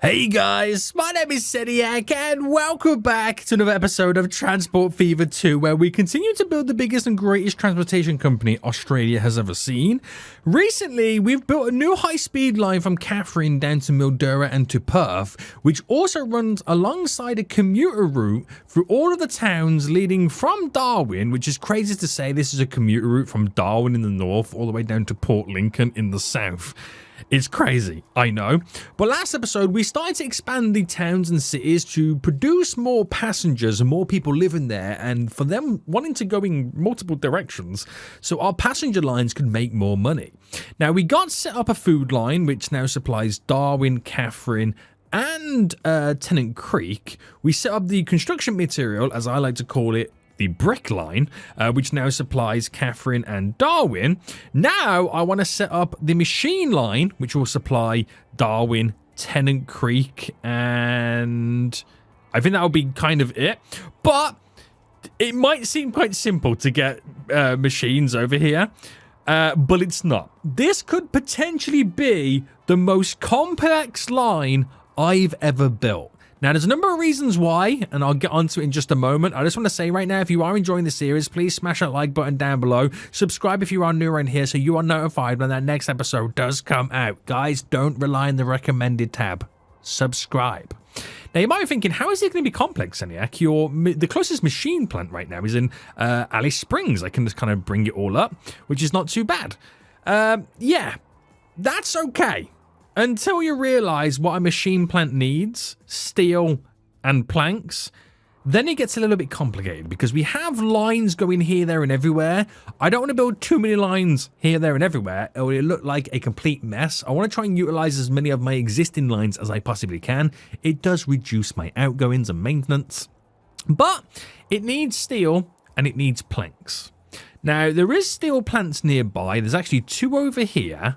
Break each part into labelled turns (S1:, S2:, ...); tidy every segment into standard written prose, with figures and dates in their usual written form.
S1: Hey guys, my name is Seniac and welcome back to another episode of Transport Fever 2, where we continue to build the biggest and greatest transportation company Australia has ever seen. Recently, we've built a new high-speed line from Katherine down to Mildura and to Perth, which also runs alongside a commuter route through all of the towns leading from Darwin, which is crazy to say this is a commuter route from Darwin in the north all the way down to Port Lincoln in the south. It's crazy, I know. But last episode, we started to expand the towns and cities to produce more passengers and more people living there, and for them wanting to go in multiple directions, so our passenger lines could make more money. Now, we got set up a food line, which now supplies Darwin, Katherine, and Tennant Creek. We set up the construction material, as I like to call it, the brick line, which now supplies Katherine and Darwin. Now I want to set up the machine line, which will supply Darwin, Tennant Creek, and I think that'll be kind of it. But it might seem quite simple to get machines over here, but it's not. This could potentially be the most complex line I've ever built. Now, there's a number of reasons why, and I'll get onto it in just a moment. I just want to say right now, if you are enjoying the series, please smash that like button down below. Subscribe if you are new around here so you are notified when that next episode does come out. Guys, don't rely on the recommended tab. Subscribe. Now, you might be thinking, how is it going to be complex, Seniac? The closest machine plant right now is in Alice Springs. I can just kind of bring it all up, which is not too bad. Yeah, that's okay. Until you realize what a machine plant needs, steel and planks, then it gets a little bit complicated because we have lines going here, there, and everywhere. I don't want to build too many lines here, there, and everywhere, or it'll look like a complete mess. I want to try and utilize as many of my existing lines as I possibly can. It does reduce my outgoings and maintenance, but it needs steel and it needs planks. Now, there is steel plants nearby. There's actually two over here.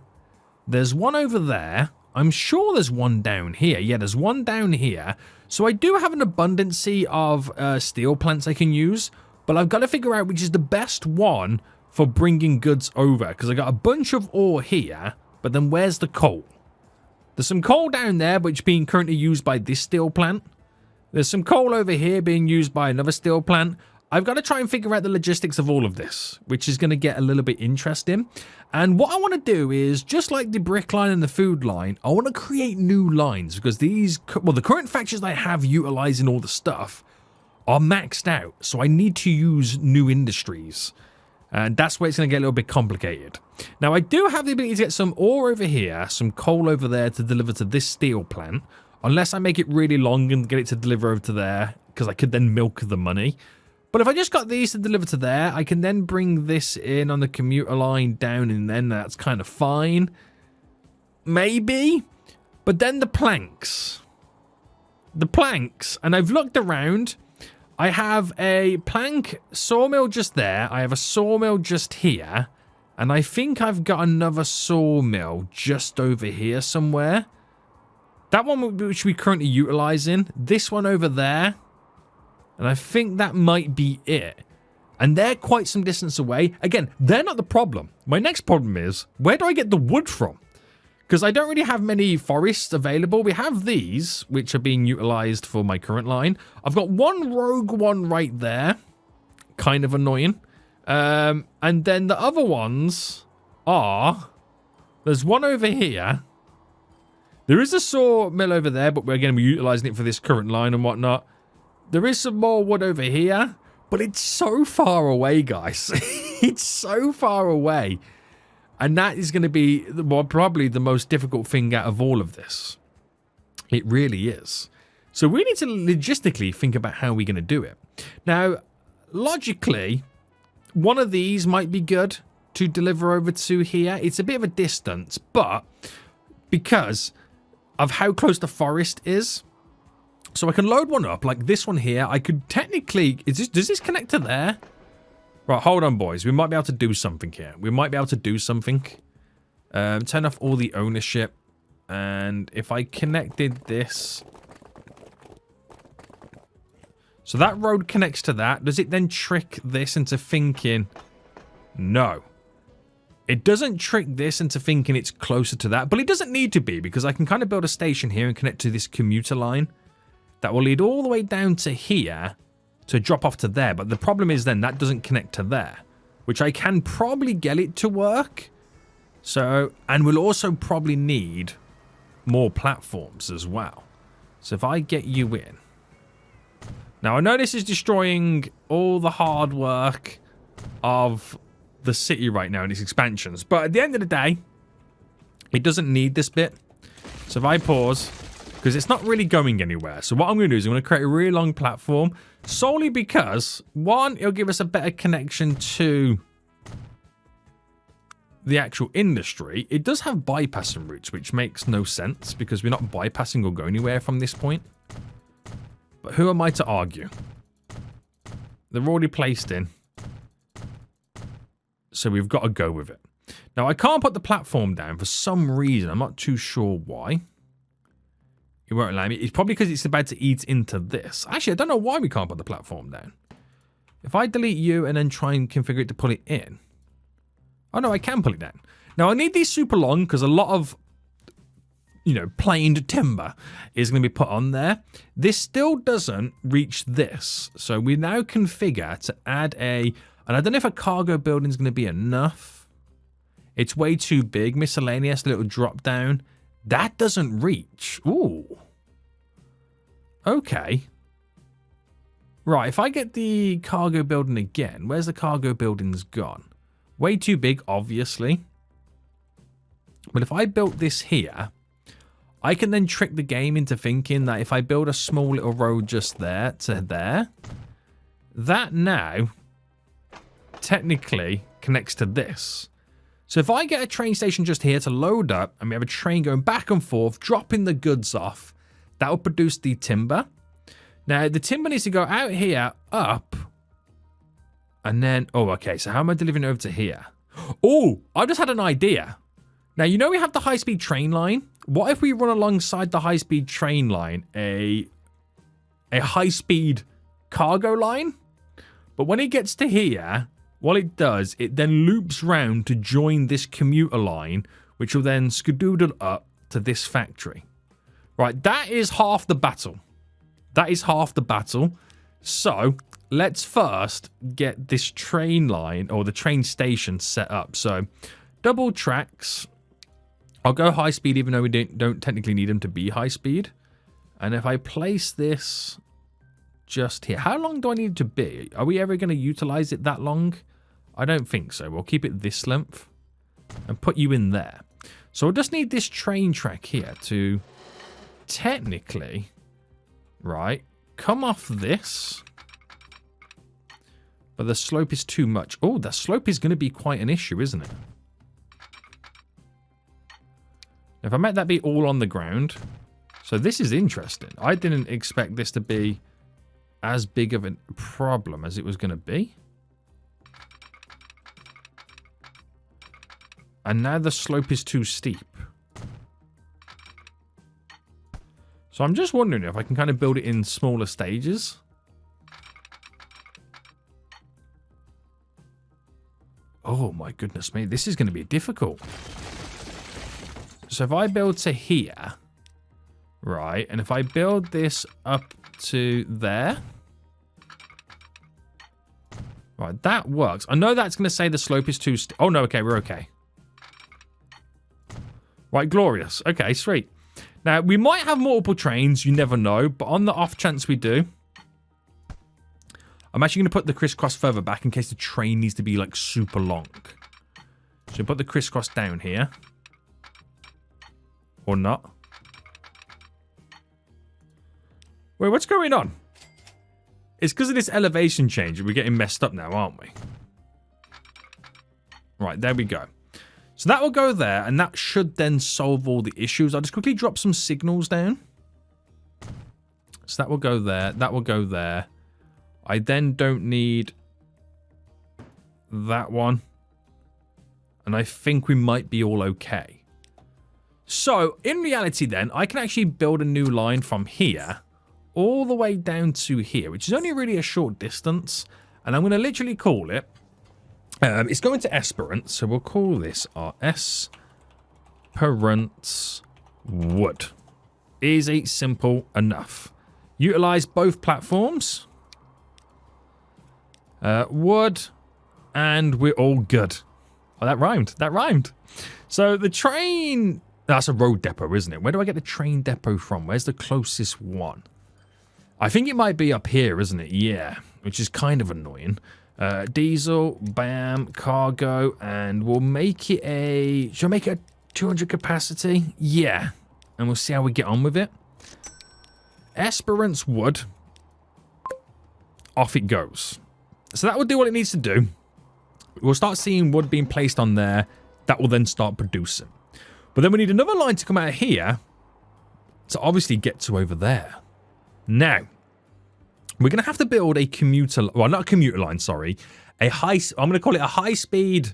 S1: There's one over there. I'm sure there's one down here. Yeah, there's one down here. So I do have an abundance of steel plants I can use, but I've got to figure out which is the best one for bringing goods over, because I got a bunch of ore here, but then where's the coal? There's some coal down there, which being currently used by this steel plant. There's some coal over here being used by another steel plant. I've got to try and figure out the logistics of all of this, which is going to get a little bit interesting. And what I want to do is, just like the brick line and the food line, I want to create new lines because the current factories I have utilizing all the stuff are maxed out. So I need to use new industries. And that's where it's going to get a little bit complicated. Now, I do have the ability to get some ore over here, some coal over there to deliver to this steel plant, unless I make it really long and get it to deliver over to there, because I could then milk the money. But if I just got these to deliver to there, I can then bring this in on the commuter line down, and then that's kind of fine. Maybe. But then the planks. The planks. And I've looked around. I have a plank sawmill just there. I have a sawmill just here. And I think I've got another sawmill just over here somewhere. That one which we're currently utilizing. This one over there. And I think that might be it. And they're quite some distance away. Again, they're not the problem. My next problem is, where do I get the wood from? Because I don't really have many forests available. We have these, which are being utilized for my current line. I've got one rogue one right there. Kind of annoying. And then the other ones are... There's one over here. There is a sawmill over there, but we're utilizing it for this current line and whatnot. There is some more wood over here, but it's so far away, guys. It's so far away. And that is going to be probably the most difficult thing out of all of this. It really is. So we need to logistically think about how we're going to do it. Now, logically, one of these might be good to deliver over to here. It's a bit of a distance, but because of how close the forest is, so I can load one up, like this one here. I could technically... does this connect to there? Right, hold on, boys. We might be able to do something here. We might be able to do something. Turn off all the ownership. And if I connected this... So that road connects to that. Does it then trick this into thinking... No. It doesn't trick this into thinking it's closer to that, but it doesn't need to be, because I can kind of build a station here and connect to this commuter line that will lead all the way down to here to drop off to there. But the problem is then that doesn't connect to there, which I can probably get it to work. So, and we'll also probably need more platforms as well. So if I get you in. Now, I know this is destroying all the hard work of the city right now in its expansions, but at the end of the day, it doesn't need this bit. So if I pause, because it's not really going anywhere. So what I'm going to do is I'm going to create a really long platform solely because, one, it'll give us a better connection to the actual industry. It does have bypassing routes, which makes no sense because we're not bypassing or going anywhere from this point. But who am I to argue? They're already placed in. So we've got to go with it. Now, I can't put the platform down for some reason. I'm not too sure why. It won't allow me. It's probably because it's about to eat into this. Actually, I don't know why we can't put the platform down. If I delete you and then try and configure it to pull it in. Oh, no, I can pull it down. Now, I need these super long because a lot of, you know, planed timber is going to be put on there. This still doesn't reach this. So we now configure to add a, and I don't know if a cargo building is going to be enough. It's way too big. Miscellaneous, little drop down. That doesn't reach. Ooh. Okay. Right, if I get the cargo building again, where's the cargo buildings gone? Way too big, obviously. But if I built this here, I can then trick the game into thinking that if I build a small little road just there to there, that now technically connects to this. So if I get a train station just here to load up, and we have a train going back and forth, dropping the goods off, that will produce the timber. Now, the timber needs to go out here, up, and then, oh, okay, so how am I delivering it over to here? Oh, I just had an idea. Now, you know we have the high-speed train line? What if we run alongside the high-speed train line a high-speed cargo line? But when it gets to here, what it does, it then loops round to join this commuter line, which will then skedoodle up to this factory. Right, that is half the battle. That is half the battle. So let's first get this train line or the train station set up. So double tracks. I'll go high speed even though we don't technically need them to be high speed. And if I place this just here, how long do I need it to be? Are we ever going to utilize it that long? I don't think so. We'll keep it this length and put you in there. So we'll just need this train track here to technically, right, come off this. But the slope is too much. Oh, the slope is going to be quite an issue, isn't it? If I make that be all on the ground. So this is interesting. I didn't expect this to be as big of a problem as it was going to be. And now the slope is too steep. So I'm just wondering if I can kind of build it in smaller stages. Oh my goodness me, this is going to be difficult. So if I build to here, right, and if I build this up to there, right, that works. I know that's going to say the slope is too steep. Oh no, okay, we're okay. Right, glorious. Okay, sweet. Now, we might have multiple trains, you never know, but on the off chance we do, I'm actually going to put the crisscross further back in case the train needs to be, like, super long. So put the crisscross down here. Or not. Wait, what's going on? It's because of this elevation change that we're getting messed up now, aren't we? Right, there we go. So that will go there, and that should then solve all the issues. I'll just quickly drop some signals down. So that will go there. That will go there. I then don't need that one. And I think we might be all okay. So, in reality then, I can actually build a new line from here all the way down to here, which is only really a short distance. And I'm going to literally call it It's going to Esperance, so we'll call this our Esperance Wood. Easy, simple enough. Utilize both platforms. Wood, and we're all good. Oh, that rhymed. That rhymed. So the train... That's a road depot, isn't it? Where do I get the train depot from? Where's the closest one? I think it might be up here, isn't it? Yeah, which is kind of annoying. Diesel, bam, cargo, and we'll make it a... Should I make it a 200 capacity? Yeah. And we'll see how we get on with it. Esperance Wood. Off it goes. So that will do what it needs to do. We'll start seeing wood being placed on there. That will then start producing. But then we need another line to come out of here to obviously get to over there. Now, we're going to have to build a commuter... Well, not a commuter line, sorry. I'm going to call it a high-speed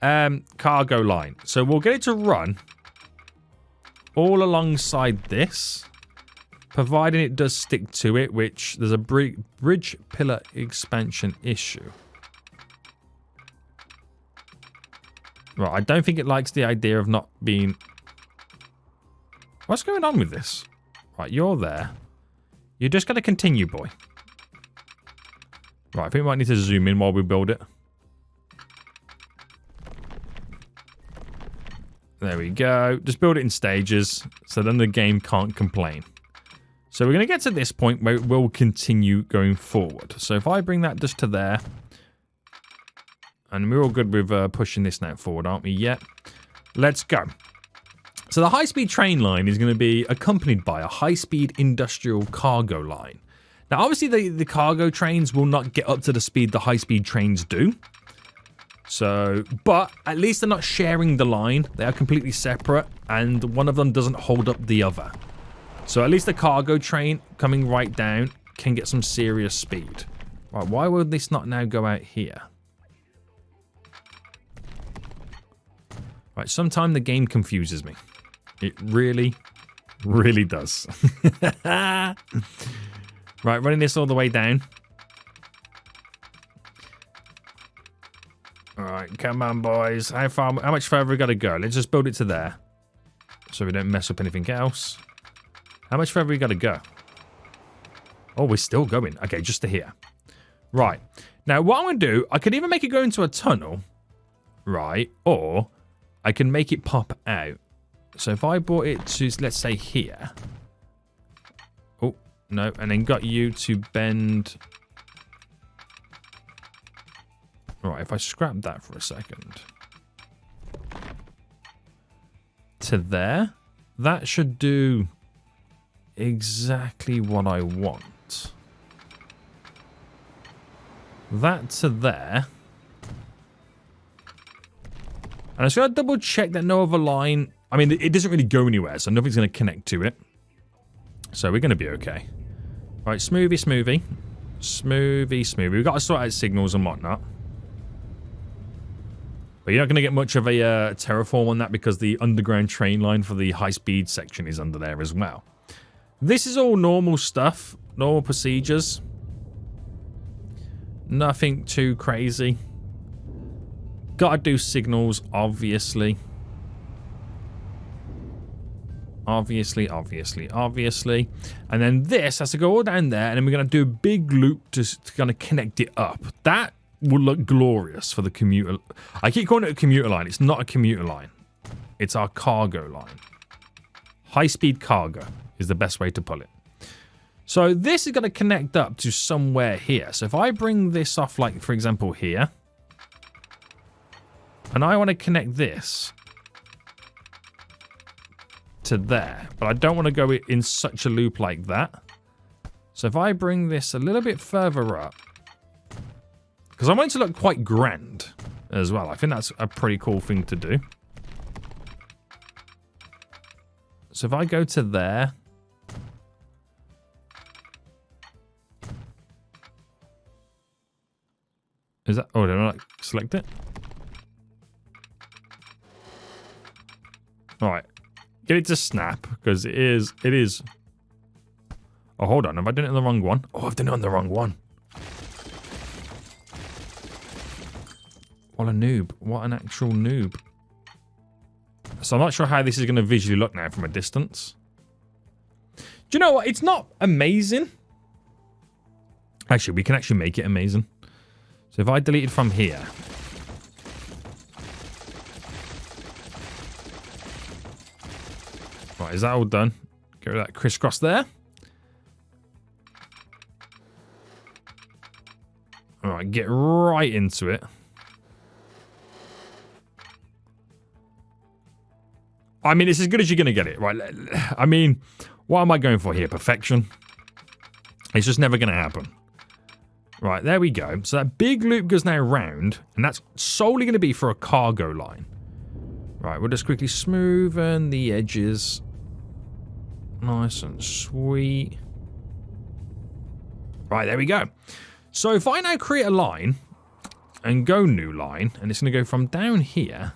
S1: cargo line. So we'll get it to run all alongside this, providing it does stick to it, which there's a bridge pillar expansion issue. Right, I don't think it likes the idea of not being... What's going on with this? Right, you're there. You're just going to continue, boy. Right, I think we might need to zoom in while we build it. There we go. Just build it in stages, so then the game can't complain. So we're going to get to this point where it will continue going forward. So if I bring that just to there... And we're all good with pushing this now forward, aren't we? Yet. Let's go. So the high-speed train line is going to be accompanied by a high-speed industrial cargo line. Now, obviously, the cargo trains will not get up to the speed the high-speed trains do. So, but at least they're not sharing the line. They are completely separate, and one of them doesn't hold up the other. So at least the cargo train coming right down can get some serious speed. Right, why would this not now go out here? Right, sometimes the game confuses me. It really, really does. Right, running this all the way down. Alright, come on, boys. How much further we got to go? Let's just build it to there. So we don't mess up anything else. How much further we got to go? Oh, we're still going. Okay, just to here. Right. Now, what I'm going to do, I could either make it go into a tunnel. Right, or... I can make it pop out. So if I brought it to, let's say, here. Oh, no. And then got you to bend. Right, if I scrap that for a second. To there. That should do exactly what I want. That to there. And I just got to double check that no other line... I mean, it doesn't really go anywhere, so nothing's going to connect to it. So we're going to be okay. Right, smoothie, smoothie. Smoothie, smoothie. We've got to sort out signals and whatnot. But you're not going to get much of a terraform on that because the underground train line for the high-speed section is under there as well. This is all normal stuff. Normal procedures. Nothing too crazy. Gotta do signals, obviously. Obviously. And then this has to go all down there, and then we're going to do a big loop to kind of connect it up. That will look glorious for the commuter. I keep calling it a commuter line. It's not a commuter line. It's our cargo line. High-speed cargo is the best way to pull it. So this is going to connect up to somewhere here. So if I bring this off, like, for example, here... And I want to connect this to there. But I don't want to go in such a loop like that. So if I bring this a little bit further up. Because I want it to look quite grand as well. I think that's a pretty cool thing to do. So if I go to there. Is that... Oh, did I not select it? Alright. Get it to snap, because it is... Oh, hold on. Have I done it on the wrong one? Oh, I've done it on the wrong one. What a noob. What an actual noob. So I'm not sure how this is going to visually look now from a distance. Do you know what? It's not amazing. Actually, we can actually make it amazing. So if I delete it from here. Right, is that all done? Get rid of that crisscross there. Alright, get right into it. I mean, it's as good as you're going to get it, right? I mean, what am I going for here? Perfection? It's just never going to happen. Right, there we go. So that big loop goes now round, and that's solely going to be for a cargo line. Right, we'll just quickly smoothen the edges. Nice and sweet. Right, there we go. So if I now create a line and go new line, and it's going to go from down here.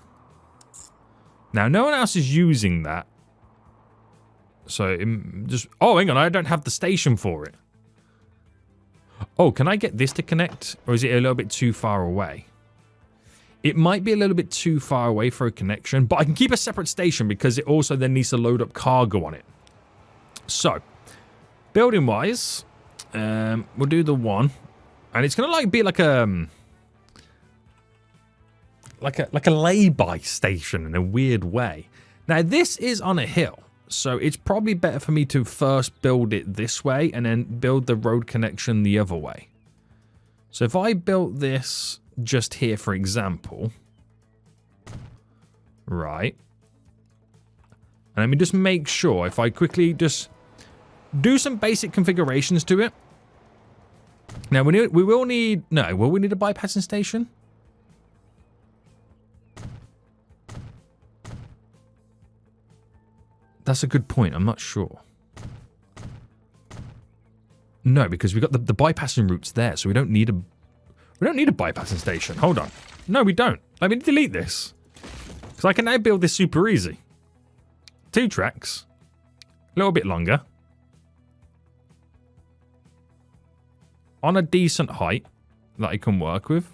S1: Now, no one else is using that. So, just... Oh, hang on, I don't have the station for it. Oh, can I get this to connect? Or is it a little bit too far away? It might be a little bit too far away for a connection, but I can keep a separate station because it also then needs to load up cargo on it. So, building-wise, we'll do the one. And it's going to be like a... Like a lay-by station in a weird way. Now, this is on a hill, so it's probably better for me to first build it this way and then build the road connection the other way. So if I built this just here, for example, right, and let me just make sure, if I quickly just do some basic configurations to it. Now, we will need... No, will we need a bypassing station? That's a good point. I'm not sure. No, because we got the bypassing routes there, so we don't need a bypassing station. Hold on. No, we don't. Let me delete this. Because I can now build this super easy. 2 tracks. A little bit longer. On a decent height that I can work with.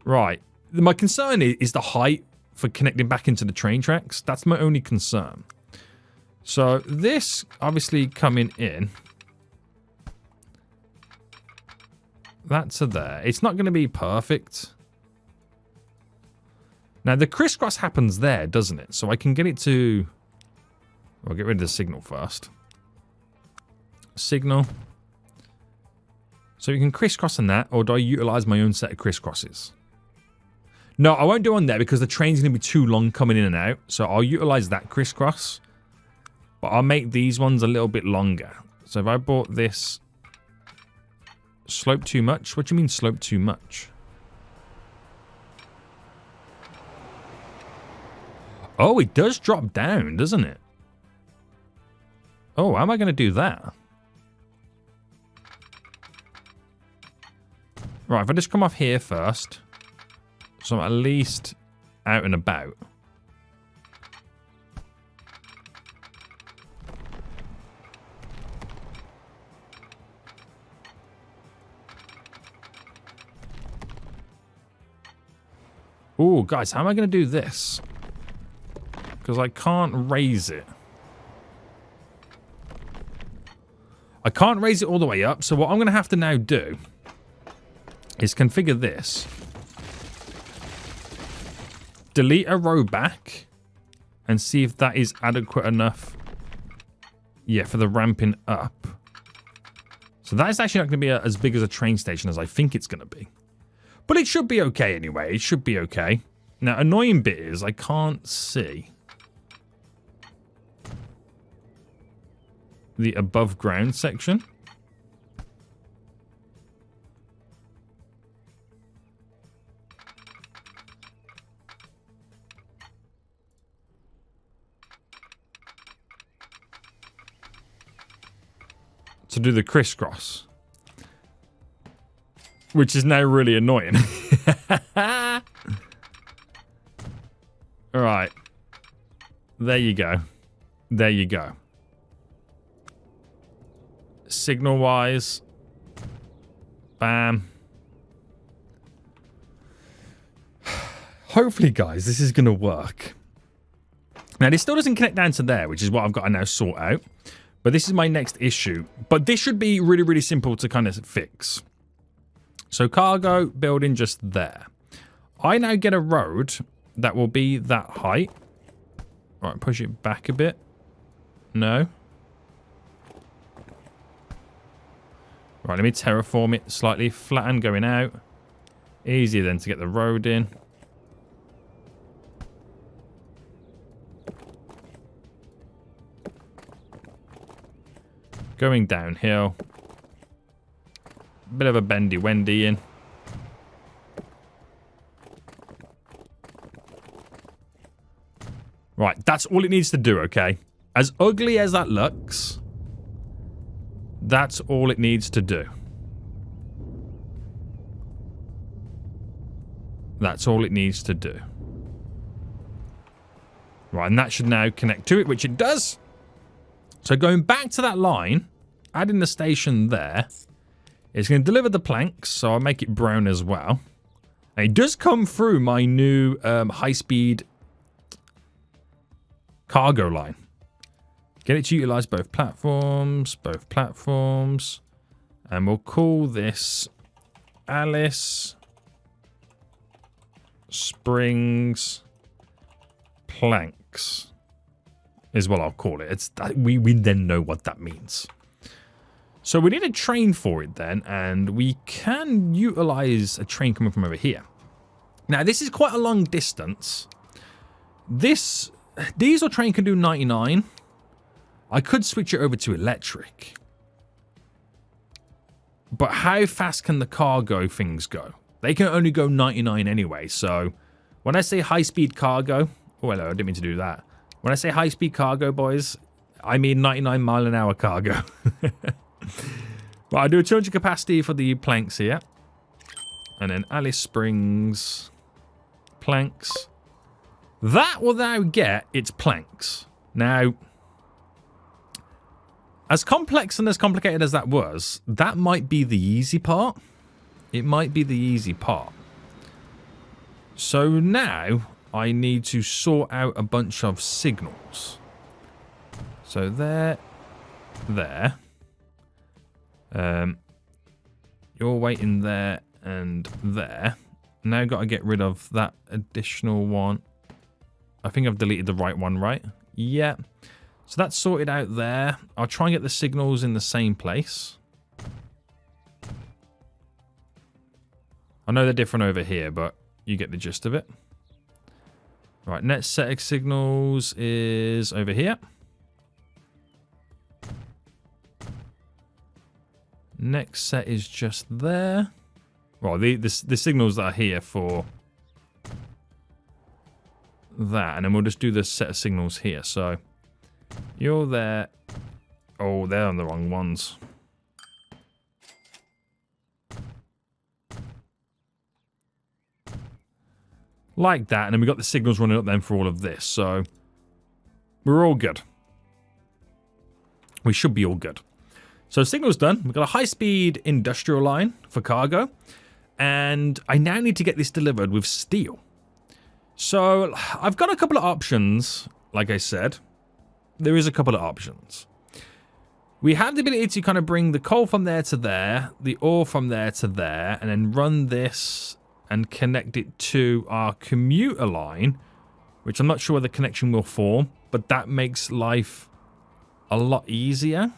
S1: Right. My concern is the height for connecting back into the train tracks. That's my only concern. So this obviously coming in. That's there. It's not going to be perfect. Now the crisscross happens there, doesn't it? So I can get it to... I'll get rid of the signal first. Signal. So you can crisscross on that, or do I utilize my own set of crisscrosses? No, I won't do on there because the train's going to be too long coming in and out. So I'll utilize that crisscross. But I'll make these ones a little bit longer. So if I bought this... Slope too much? What do you mean slope too much? Oh, it does drop down, doesn't it? Oh, how am I going to do that? Right, if I just come off here first... So I'm at least out and about. Oh, guys, how am I going to do this? Because I can't raise it. I can't raise it all the way up. So what I'm going to have to now do is configure this. Delete a row back and see if that is adequate enough. Yeah, for the ramping up. So that is actually not going to be as big as a train station as I think it's going to be. But it should be okay anyway. It should be okay. Now, annoying bit is I can't see the above ground section. To do the crisscross. Which is now really annoying. Alright. There you go. There you go. Signal-wise. Bam. Hopefully, guys, this is going to work. Now, this still doesn't connect down to there, which is what I've got to now sort out. But this is my next issue. But this should be really, really simple to kind of fix. So cargo building just there. I now get a road that will be that height. Right, push it back a bit. No. Right, let me terraform it slightly. Flatten going out. Easier then to get the road in. Going downhill. Bit of a bendy-wendy in. Right, that's all it needs to do, okay? As ugly as that looks, that's all it needs to do. That's all it needs to do. Right, and that should now connect to it, which it does. So going back to that line, adding the station there, it's going to deliver the planks, so I'll make it brown as well. And it does come through my new high-speed cargo line. Get it to utilize both platforms. And we'll call this Alice Springs Planks is what I'll call it. It's that we then know what that means. So we need a train for it then, and we can utilize a train coming from over here. Now this is quite a long distance. This diesel train can do 99. I could switch it over to electric. But how fast can the cargo things go? They can only go 99 anyway, so when I say high-speed cargo... Oh, hello, I didn't mean to do that. When I say high-speed cargo, boys, I mean 99 mile an hour cargo. But I do a 200 capacity for the planks here. And then Alice Springs planks. That will now get its planks. Now, as complex and as complicated as that was, that might be the easy part. It might be the easy part. So now I need to sort out a bunch of signals. So there. You're waiting there and there. Now got to get rid of that additional one. I think I've deleted the right one, right? Yeah. So that's sorted out there. I'll try and get the signals in the same place. I know they're different over here, but you get the gist of it. Right, next set of signals is over here. Next set is just there. Well, the signals that are here for that, and then we'll just do the set of signals here. So you're there. Oh, they're on the wrong ones. Like that, and then we've got the signals running up then for all of this, so we're all good. We should be all good. So signal's done. We've got a high-speed industrial line for cargo, and I now need to get this delivered with steel. So I've got a couple of options, like I said. There is a couple of options. We have the ability to kind of bring the coal from there to there, the ore from there to there, and then run this and connect it to our commuter line, which I'm not sure where the connection will form, but that makes life a lot easier.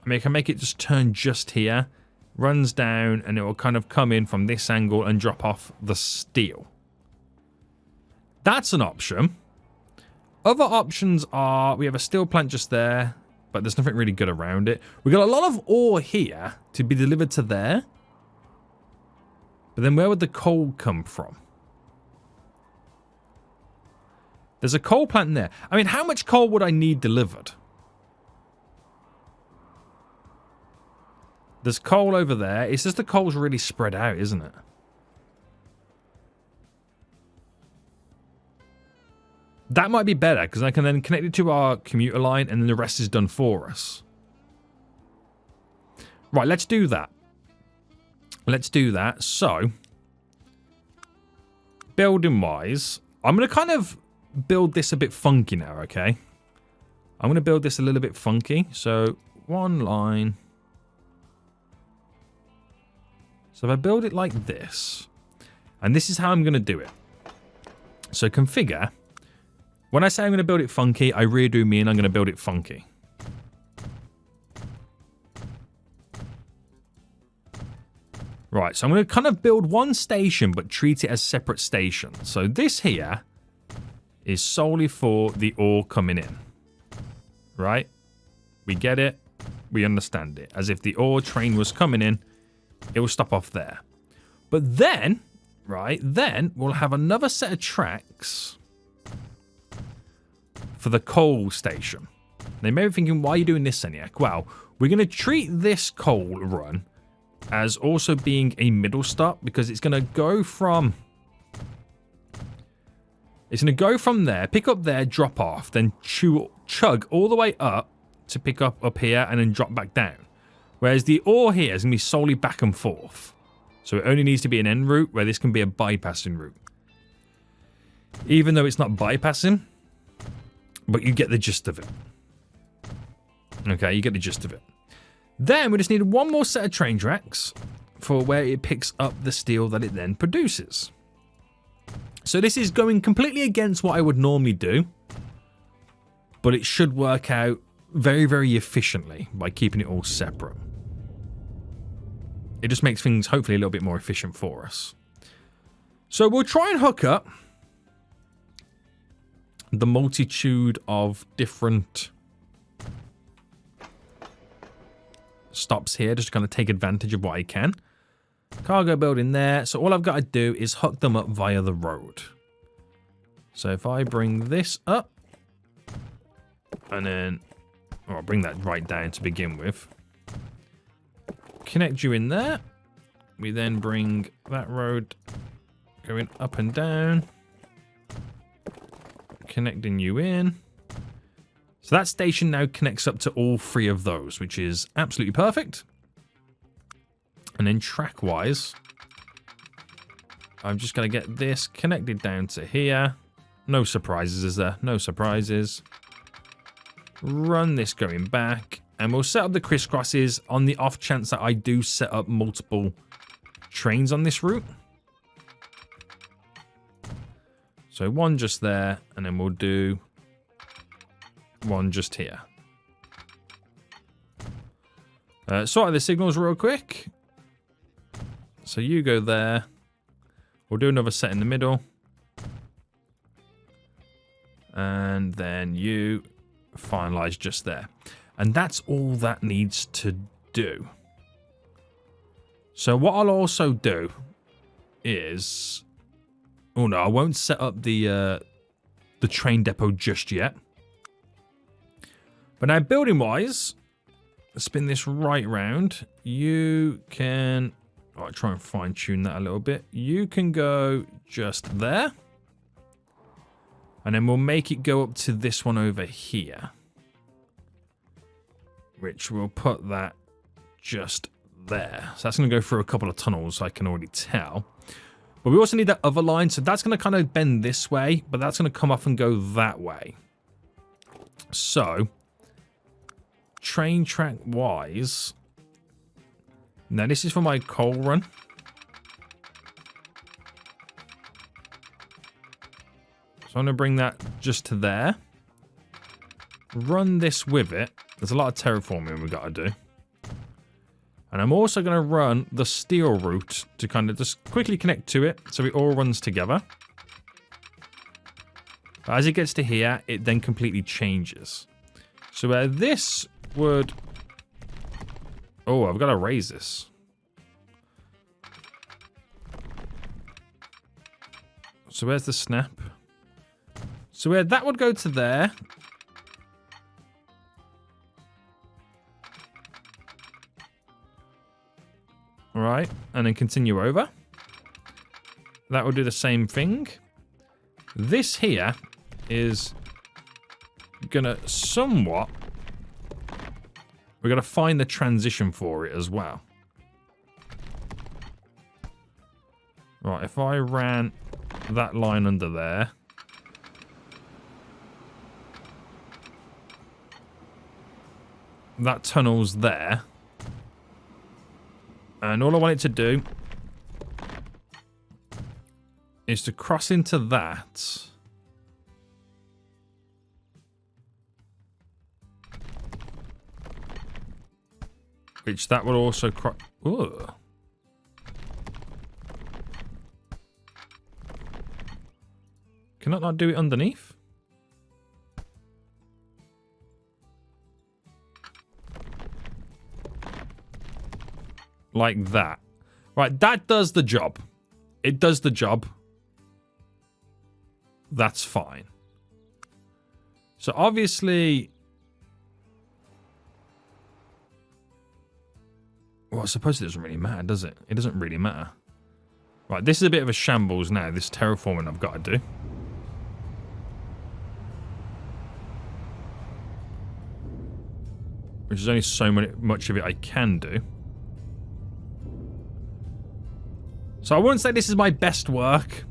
S1: I mean, I can make it just turn just here, runs down, and it will kind of come in from this angle and drop off the steel. That's an option. Other options are, we have a steel plant just there, but there's nothing really good around it. We've got a lot of ore here to be delivered to there. But then where would the coal come from? There's a coal plant in there. I mean, how much coal would I need delivered? There's coal over there. It's just the coal's really spread out, isn't it? That might be better, because I can then connect it to our commuter line, and then the rest is done for us. Right, let's do that. Let's do that. So, building-wise, I'm going to kind of build this a bit funky now, okay? I'm going to build this a little bit funky. So, one line. So, if I build it like this, and this is how I'm going to do it. So, configure. When I say I'm going to build it funky, I really do mean I'm going to build it funky. Right, so I'm going to kind of build one station, but treat it as separate stations. So this here is solely for the ore coming in. Right? We get it. We understand it. As if the ore train was coming in, it will stop off there. But then, right, then we'll have another set of tracks for the coal station. They may be thinking, why are you doing this, Seniac? Well, we're going to treat this coal run as also being a middle stop, because it's going to go from... It's going to go from there, pick up there, drop off, then chug all the way up to pick up here and then drop back down. Whereas the ore here is going to be solely back and forth. So it only needs to be an end route, where this can be a bypassing route. Even though it's not bypassing, but you get the gist of it. Okay, you get the gist of it. Then we just need one more set of train tracks for where it picks up the steel that it then produces. So this is going completely against what I would normally do, but it should work out very, very efficiently by keeping it all separate. It just makes things hopefully a little bit more efficient for us. So we'll try and hook up the multitude of different stops here, just to kind of take advantage of what I can. Cargo building there. So all I've got to do is hook them up via the road. So if I bring this up, and then, or I'll bring that right down to begin with. Connect you in there. We then bring that road going up and down. Connecting you in. So that station now connects up to all three of those, which is absolutely perfect. And then track-wise, I'm just going to get this connected down to here. No surprises, is there? No surprises. Run this going back. And we'll set up the crisscrosses on the off chance that I do set up multiple trains on this route. So one just there, and then we'll do one just here. Sort out the signals real quick. So you go there. We'll do another set in the middle. And then you finalize just there. And that's all that needs to do. So what I'll also do is... Oh no, I won't set up the train depot just yet. But now building-wise, spin this right round. You can... I'll try and fine-tune that a little bit. You can go just there. And then we'll make it go up to this one over here. Which we'll put that just there. So that's going to go through a couple of tunnels, I can already tell. But we also need that other line. So that's going to kind of bend this way. But that's going to come off and go that way. So... train track wise, now this is for my coal run. So I'm going to bring that just to there. Run this with it. There's a lot of terraforming we've got to do. And I'm also going to run the steel route to kind of just quickly connect to it so it all runs together. But as it gets to here, it then completely changes. So this would... Oh, I've got to raise this. So where's the snap? So where that would go to there. Right, and then continue over. That will do the same thing. This here is gonna somewhat We've got to find the transition for it as well. Right, if I ran that line under there. That tunnel's there. And all I want it to do is to cross into that. Which that will also cross. Ooh. Can I not do it underneath? Like that. Right, that does the job. It does the job. That's fine. So obviously... Well, I suppose it doesn't really matter, does it? It doesn't really matter. Right, this is a bit of a shambles now, this terraforming I've got to do. Which is only so much of it I can do. So I wouldn't say this is my best work.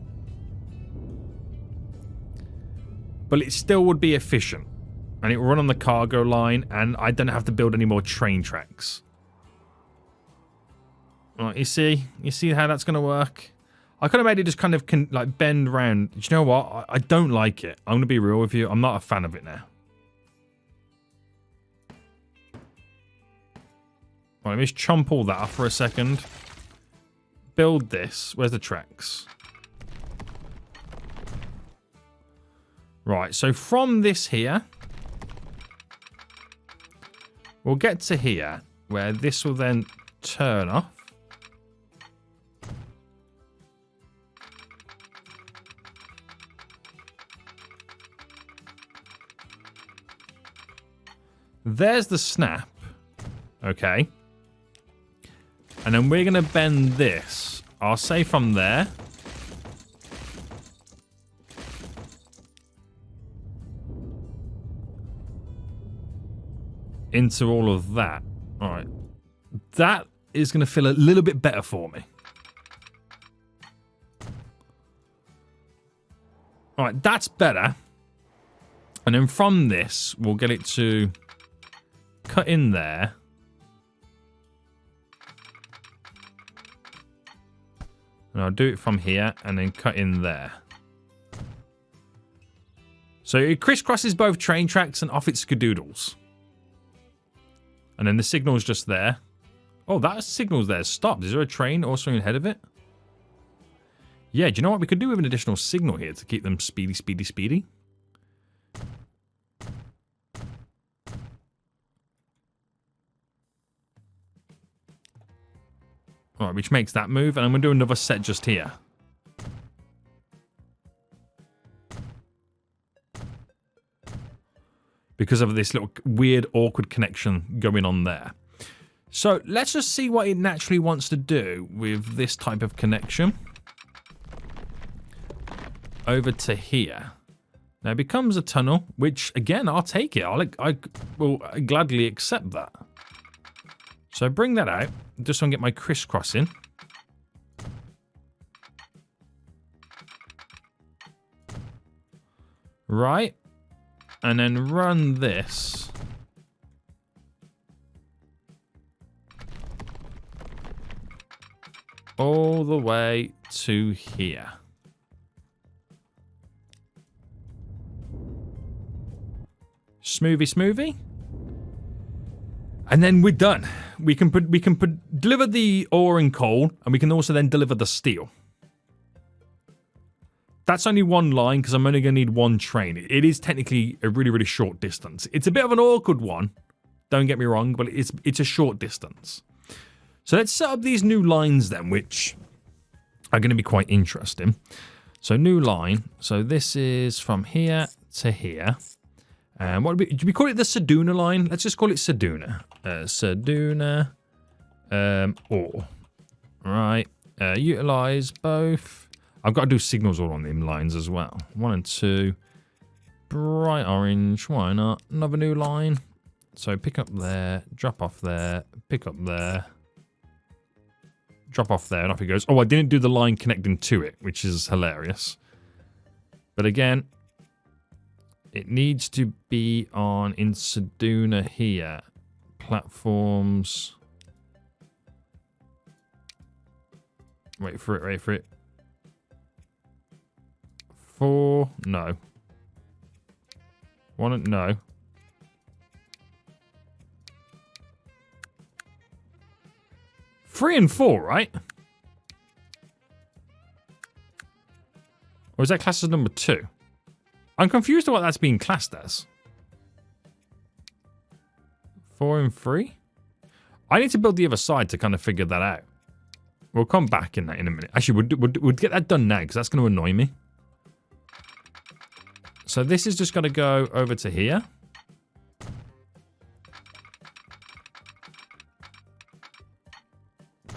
S1: But it still would be efficient. And it will run on the cargo line, and I don't have to build any more train tracks. Right, you see how that's going to work? I could have made it just kind of like bend round. Do you know what? I don't like it. I'm going to be real with you. I'm not a fan of it now. Right, let me just chomp all that off for a second. Build this. Where's the tracks? Right, so from this here, we'll get to here, where this will then turn off. There's the snap. Okay. And then we're going to bend this. I'll say from there. Into all of that. Alright. That is going to feel a little bit better for me. Alright, that's better. And then from this, we'll get it to cut in there. And I'll do it from here and then cut in there. So it crisscrosses both train tracks and off its skadoodles. And then the signal's just there. Oh, that signal's there. Stopped. Is there a train also ahead of it? Yeah, do you know what? We could do with an additional signal here to keep them speedy, speedy, speedy. Alright, which makes that move. And I'm going to do another set just here. Because of this little weird, awkward connection going on there. So, let's just see what it naturally wants to do with this type of connection. Over to here. Now, it becomes a tunnel, which, again, I'll take it. I will gladly accept that. So, bring that out. Just so I can get my crisscrossing. Right. And then run this. All the way to here. Smoothie, smoothie. And then we're done. We can deliver the ore and coal, and we can also then deliver the steel. That's only one line because I'm only going to need one train. It is technically a really, really short distance. It's a bit of an awkward one. Don't get me wrong, but it's a short distance. So let's set up these new lines then, which are going to be quite interesting. So new line. So this is from here to here. And what do we call it? The Seduna line? Let's just call it Seduna. Seduna ore. Right. Utilize both. I've got to do signals all on them lines as well. 1 and 2. Bright orange. Why not? Another new line. So pick up there, drop off there, pick up there, drop off there, and off it goes. Oh, I didn't do the line connecting to it, which is hilarious. But again, it needs to be on in Seduna here. Platforms. Wait for it, wait for it. 4, no. 1, no. 3 and 4, right? Or is that classed as number 2? I'm confused at what that's being classed as. 4 and 3? I need to build the other side to kind of figure that out. We'll come back in that in a minute. Actually, we'll get that done now because that's going to annoy me. So this is just going to go over to here.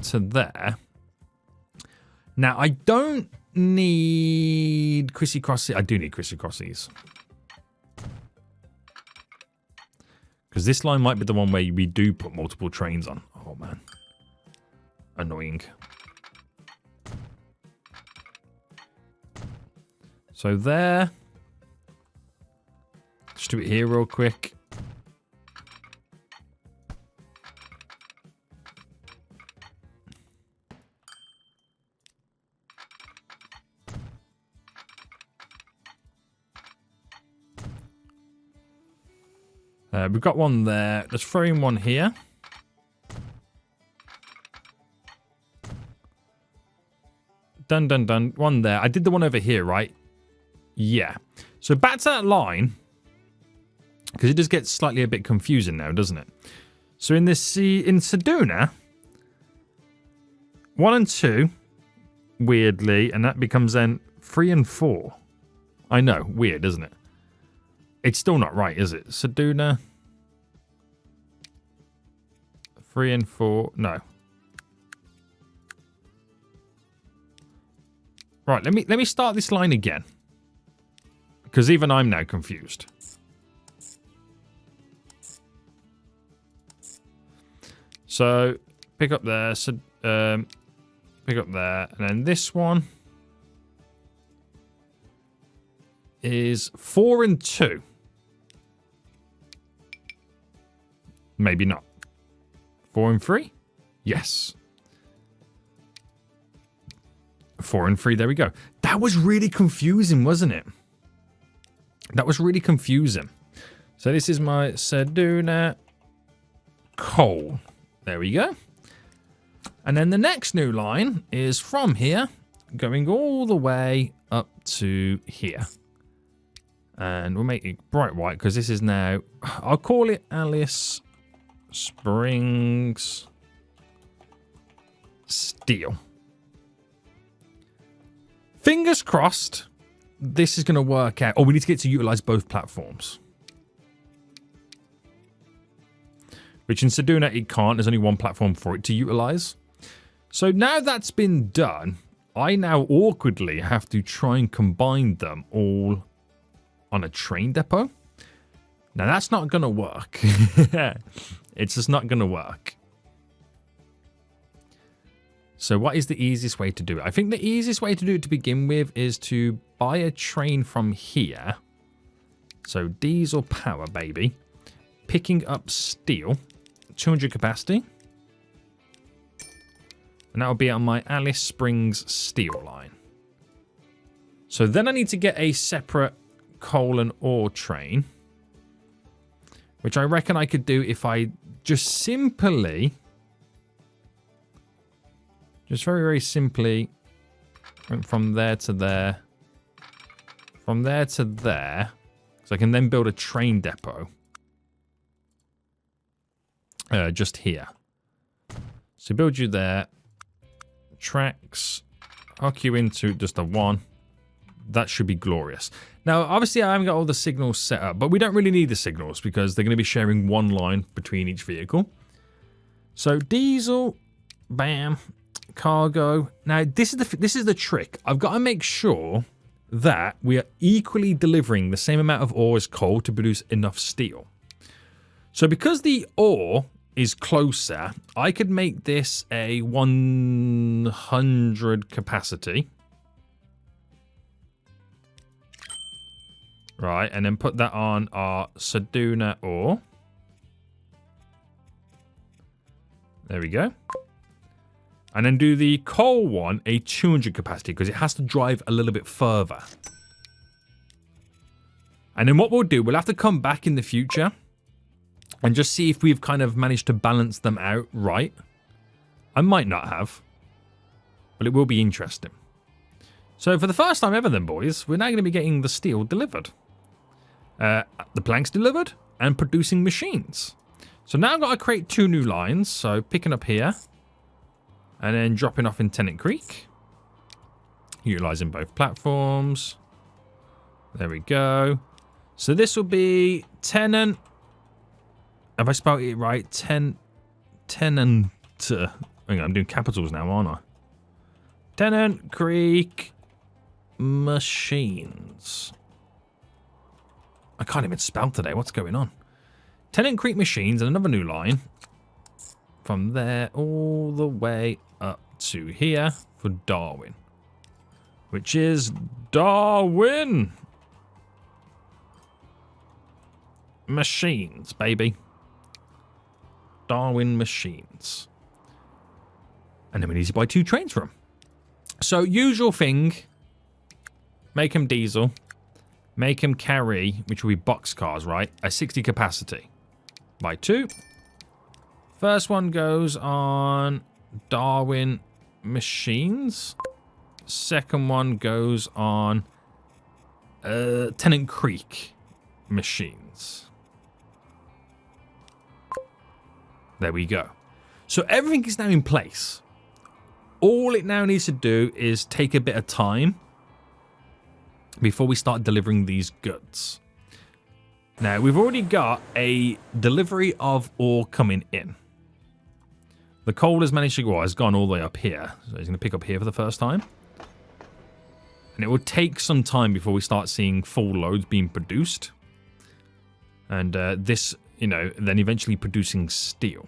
S1: To there. Now, I don't need crissy-crossy. I do need crissy-crossies. Because this line might be the one where we do put multiple trains on. Oh, man. Annoying. So there. Just do it here real quick. We've got one there. Let's throw in one here. Done, done, done. One there. I did the one over here, right? Yeah. So back to that line. Because it does get slightly a bit confusing now, doesn't it? So in this in Seduna, 1 and 2, weirdly, and that becomes then 3 and 4. I know, weird, isn't it? It's still not right, is it? Seduna, 3 and 4, no. Right, let me start this line again. Because even I'm now confused. So, pick up there, so, pick up there, and then this one is 4 and 2. Maybe not. 4 and 3? Yes. 4 and 3, there we go. That was really confusing, wasn't it? That was really confusing. So this is my Seduna coal. There we go. And then the next new line is from here, going all the way up to here. And we'll make it bright white because this is now, I'll call it Alice Springs Steel. Fingers crossed this is going to work out. Oh, we need to get to utilize both platforms. Which in Seduna it can't. There's only one platform for it to utilize. So now that's been done, I now awkwardly have to try and combine them all on a train depot. Now that's not going to work. It's just not going to work. So what is the easiest way to do it? I think the easiest way to do it to begin with is to buy a train from here. So diesel power, baby. Picking up steel. 200 capacity. And that will be on my Alice Springs steel line. So then I need to get a separate coal and ore train. Which I reckon I could do if I just simply... Just very, very simply went from there to there. From there to there. So I can then build a train depot. Just here. So build you there. Tracks. Hook you into just a 1. That should be glorious. Now, obviously, I haven't got all the signals set up, but we don't really need the signals because they're going to be sharing one line between each vehicle. So diesel, bam, cargo. Now, this is the trick. I've got to make sure that we are equally delivering the same amount of ore as coal to produce enough steel. So because the ore is closer, I could make this a 100 capacity. Right, and then put that on our Seduna ore. There we go. And then do the coal one a 200 capacity because it has to drive a little bit further. And then what we'll do, we'll have to come back in the future and just see if we've kind of managed to balance them out right. I might not have, but it will be interesting. So for the first time ever then, boys, we're now going to be getting the steel delivered. The planks delivered and producing machines. So now I've got to create 2 new lines. So picking up here and then dropping off in Tennant Creek. Utilizing both platforms. There we go. So this will be Tennant. Have I spelled it right? Tennant. Hang on, I'm doing capitals now, aren't I? Tennant Creek Machines. I can't even spell today. What's going on? Tennant Creek Machines and another new line. From there all the way up to here for Darwin. Which is Darwin. Machines, baby. Darwin Machines. And then we need to buy 2 trains from. So usual thing. Make them diesel. Make them carry, which will be box cars, right? A 60 capacity. Buy 2. First one goes on Darwin Machines. Second one goes on Tennant Creek Machines. There we go. So everything is now in place. All it now needs to do is take a bit of time before we start delivering these goods. Now, we've already got a delivery of ore coming in. The coal has managed to go, has gone all the way up here. So he's going to pick up here for the first time. And it will take some time before we start seeing full loads being produced. And this, you know, then eventually producing steel.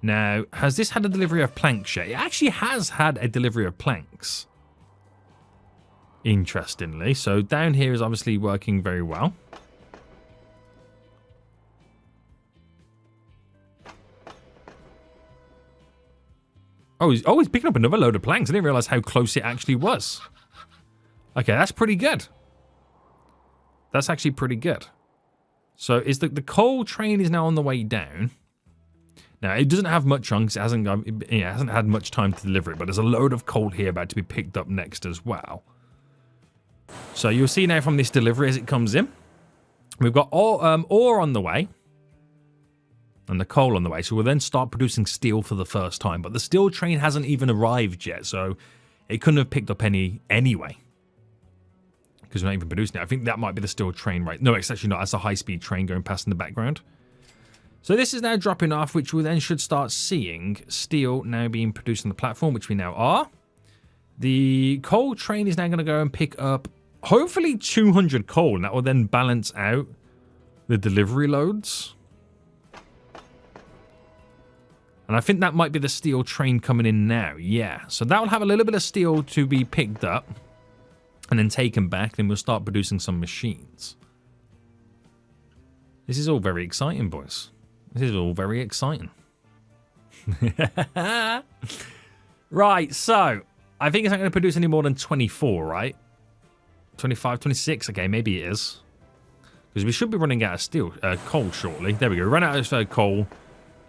S1: Now, has this had a delivery of planks yet? It actually has had a delivery of planks. Interestingly. So down here is obviously working very well. Oh, he's picking up another load of planks. I didn't realize how close it actually was. Okay, that's pretty good. That's actually pretty good. So is the coal train is now on the way down. Now, it doesn't have much on because it hasn't had much time to deliver it, but there's a load of coal here about to be picked up next as well. So you'll see now from this delivery as it comes in. We've got ore on the way. And the coal on the way. So we'll then start producing steel for the first time. But the steel train hasn't even arrived yet. So it couldn't have picked up any anyway. Because we're not even producing it. I think that might be the steel train, right? No, it's actually not. That's a high-speed train going past in the background. So this is now dropping off, which we then should start seeing steel now being produced on the platform, which we now are. The coal train is now going to go and pick up, hopefully, 200 coal. And that will then balance out the delivery loads. And I think that might be the steel train coming in now. Yeah. So that will have a little bit of steel to be picked up and then taken back. Then we'll start producing some machines. This is all very exciting, boys. This is all very exciting. Right. So I think it's not going to produce any more than 24, right? 25, 26. Okay, maybe it is. Because we should be running out of steel, coal shortly. There we go. Run out of coal.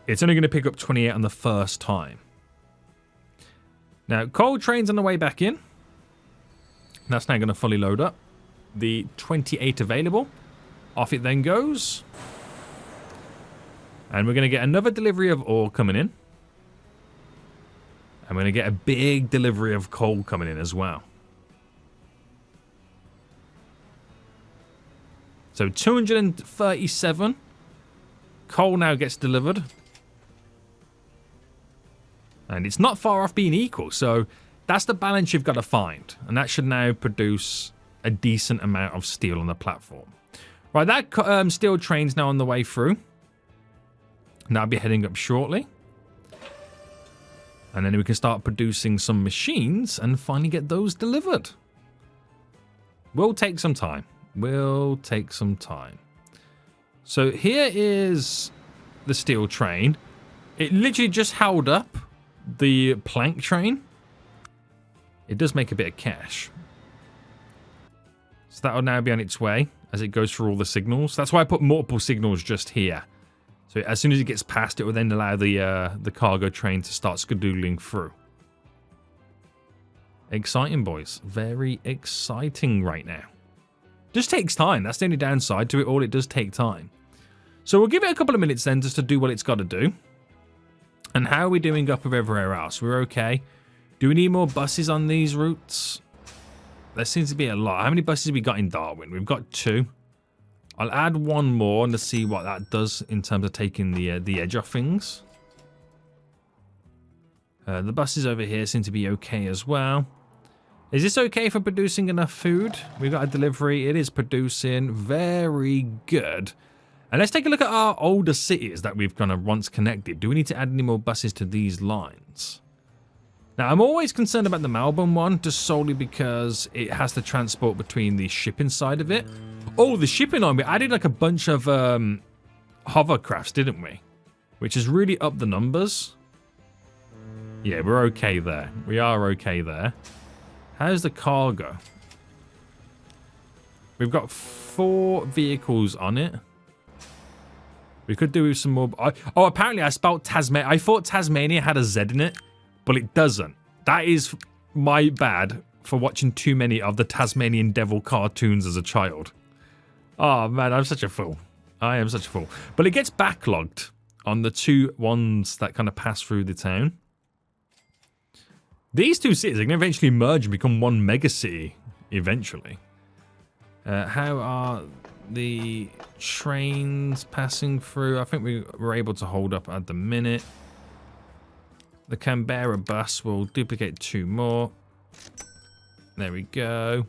S1: It's only going to pick up 28 on the first time. Now, coal train's on the way back in. That's now going to fully load up. The 28 available. Off it then goes. And we're going to get another delivery of ore coming in. And we're going to get a big delivery of coal coming in as well. So 237. Coal now gets delivered. And it's not far off being equal. So that's the balance you've got to find. And that should now produce a decent amount of steel on the platform. Right, that steel train's now on the way through. And that'll be heading up shortly. And then we can start producing some machines and finally get those delivered. Will take some time. Will take some time. So here is the steel train. It literally just held up the plank train. It does make a bit of cash. So that'll now be on its way as it goes through all the signals. That's why I put multiple signals just here. So as soon as it gets past, it will then allow the cargo train to start skedoodling through. Exciting, boys. Very exciting right now. Just takes time. That's the only downside to it all. It does take time. So we'll give it a couple of minutes then just to do what it's got to do. And how are we doing up with everywhere else? We're okay. Do we need more buses on these routes? There seems to be a lot. How many buses have we got in Darwin? We've got 2. I'll add 1 more and to see what that does in terms of taking the edge off things. The buses over here seem to be okay as well. Is this okay for producing enough food? We've got a delivery. It is producing. Very good. And let's take a look at our older cities that we've kind of once connected. Do we need to add any more buses to these lines? Now, I'm always concerned about the Melbourne one, just solely because it has to transport between the shipping side of it. Oh, the shipping arm. We added like a bunch of hovercrafts, didn't we? Which has really upped the numbers. Yeah, we're okay there. We are okay there. How's the cargo? We've got 4 vehicles on it. We could do some more. Oh, apparently I spelled Tasmania. I thought Tasmania had a Z in it, but it doesn't. That is my bad for watching too many of the Tasmanian Devil cartoons as a child. Oh, man, I'm such a fool. I am such a fool. But it gets backlogged on the 2 ones that kind of pass through the town. These 2 cities are going to eventually merge and become one mega city eventually. How are the trains passing through? I think we were able to hold up at the minute. The Canberra bus will duplicate 2 more. There we go.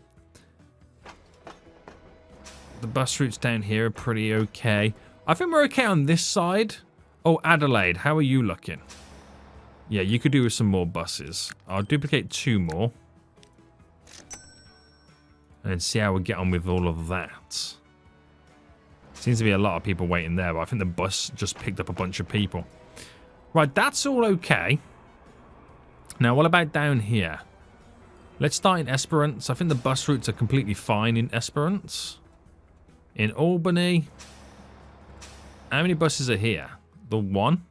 S1: The bus routes down here are pretty okay. I think we're okay on this side. Oh, Adelaide, how are you looking? Yeah, you could do with some more buses. I'll duplicate 2 more. And see how we get on with all of that. Seems to be a lot of people waiting there, but I think the bus just picked up a bunch of people. Right, that's all okay. Now, what about down here? Let's start in Esperance. I think the bus routes are completely fine in Esperance. In Albany. How many buses are here? The 1?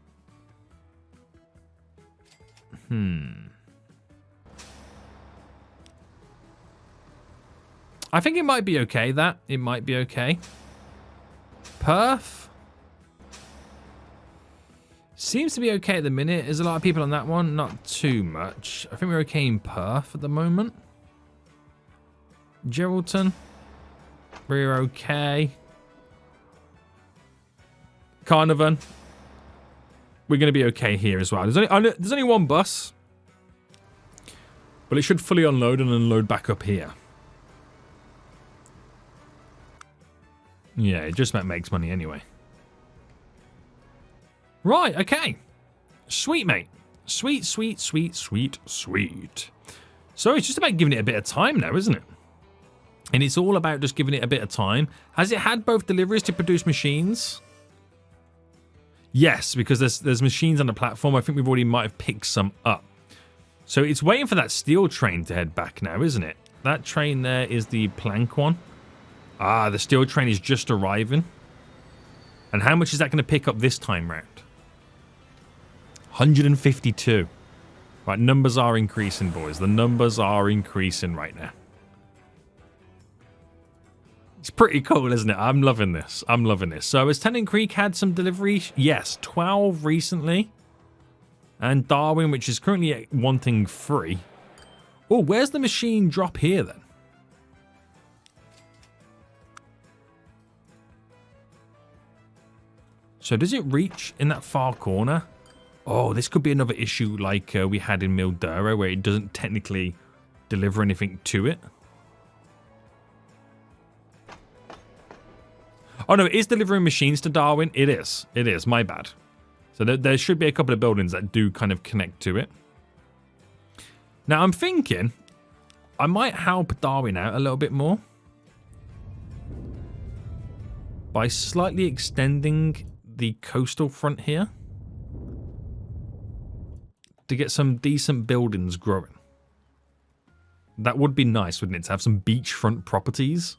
S1: I think it might be okay, that. It might be okay. Perth? Seems to be okay at the minute. There's a lot of people on that one. Not too much. I think we're okay in Perth at the moment. Geraldton? We're okay. Carnarvon? We're going to be okay here as well. There's only 1 bus. But it should fully unload and unload back up here. Yeah, it just about makes money anyway. Right, okay. Sweet, mate. Sweet, sweet, sweet, sweet, sweet. So it's just about giving it a bit of time now, isn't it? And it's all about just giving it a bit of time. Has it had both deliveries to produce machines? Yes, because there's machines on the platform. I think we've already might have picked some up. So it's waiting for that steel train to head back now, isn't it? That train there is the plank one. Ah, the steel train is just arriving. And how much is that going to pick up this time round? 152. Right, numbers are increasing, boys. The numbers are increasing right now. It's pretty cool, isn't it? I'm loving this. I'm loving this. So has Tennant Creek had some deliveries? Yes, 12 recently. And Darwin, which is currently wanting 3. Oh, where's the machine drop here then? So does it reach in that far corner? Oh, this could be another issue like we had in Mildura, where it doesn't technically deliver anything to it. Oh no, it is delivering machines to Darwin. It is. It is. My bad. So there should be a couple of buildings that do kind of connect to it. Now, I'm thinking I might help Darwin out a little bit more by slightly extending the coastal front here to get some decent buildings growing. That would be nice, wouldn't it, to have some beachfront properties?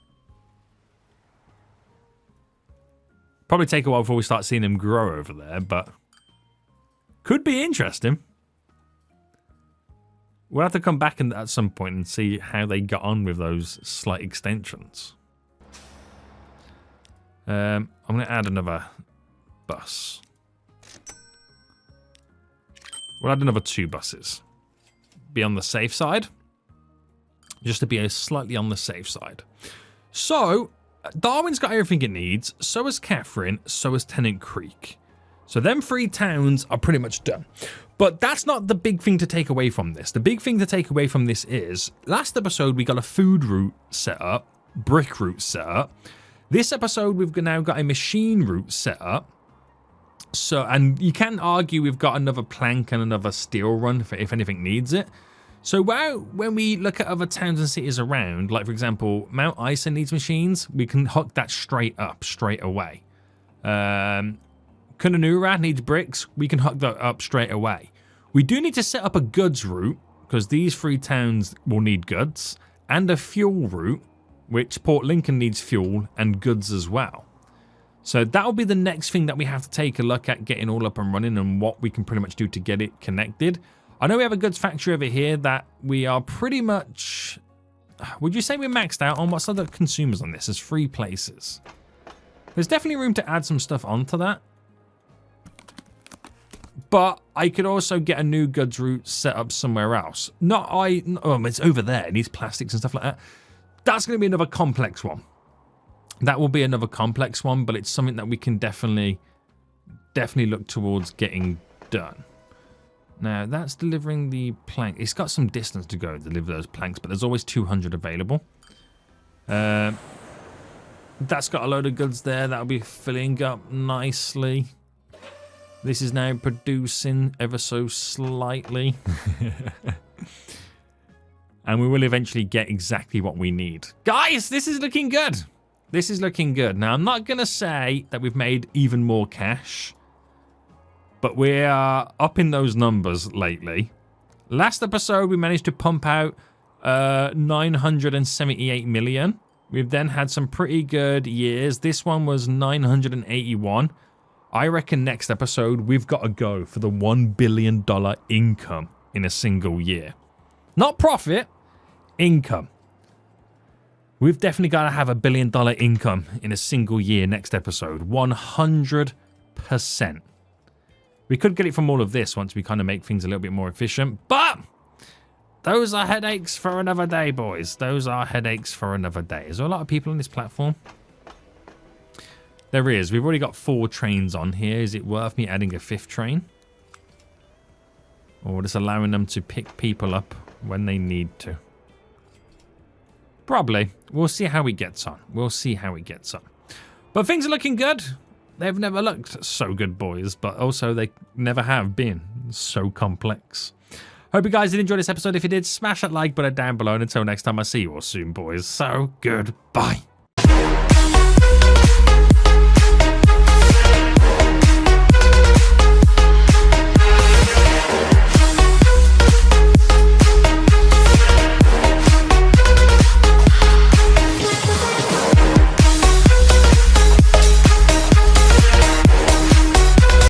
S1: Probably take a while before we start seeing them grow over there, but could be interesting. We'll have to come back at some point and see how they got on with those slight extensions. I'm going to add another bus. We'll add another 2 buses. Be on the safe side. Just to be slightly on the safe side. So, Darwin's got everything it needs. So has Catherine. So has Tennant Creek. So them 3 towns are pretty much done. But that's not the big thing to take away from this. The big thing to take away from this is, last episode we got a food route set up, brick route set up. This episode we've now got a machine route set up. So, and you can argue we've got another plank and another steel run if anything needs it. So when we look at other towns and cities around, like for example, Mount Isa needs machines, we can hook that straight up, straight away. Kununurra needs bricks, we can hook that up straight away. We do need to set up a goods route, because these 3 towns will need goods, and a fuel route, which Port Lincoln needs fuel and goods as well. So that'll be the next thing that we have to take a look at getting all up and running and what we can pretty much do to get it connected. I know we have a goods factory over here that we are pretty much... Would you say we're maxed out on? What's other consumers on this? There's 3 places. There's definitely room to add some stuff onto that. But I could also get a new goods route set up somewhere else. It's over there. It needs plastics and stuff like that. That's going to be another complex one. That will be another complex one, but it's something that we can definitely look towards getting done. Now, that's delivering the plank. It's got some distance to go to deliver those planks, but there's always 200 available. That's got a load of goods there. That'll be filling up nicely. This is now producing ever so slightly. And we will eventually get exactly what we need. Guys, this is looking good. This is looking good. Now, I'm not going to say that we've made even more cash, but we are up in those numbers lately. Last episode, we managed to pump out 978 million. We've then had some pretty good years. This one was 981. I reckon next episode, we've got to go for the $1 billion income in a single year. Not profit, income. We've definitely got to have $1 billion income in a single year next episode. 100%. We could get it from all of this once we kind of make things a little bit more efficient. But those are headaches for another day, boys. Those are headaches for another day. Is there a lot of people on this platform? There is. We've already got 4 trains on here. Is it worth me adding a 5th train? Or just allowing them to pick people up when they need to? Probably. We'll see how it gets on. We'll see how it gets on. But things are looking good. They've never looked so good, boys. But also, they never have been so complex. Hope you guys did enjoy this episode. If you did, smash that like button down below. And until next time, I'll see you all soon, boys. So, goodbye.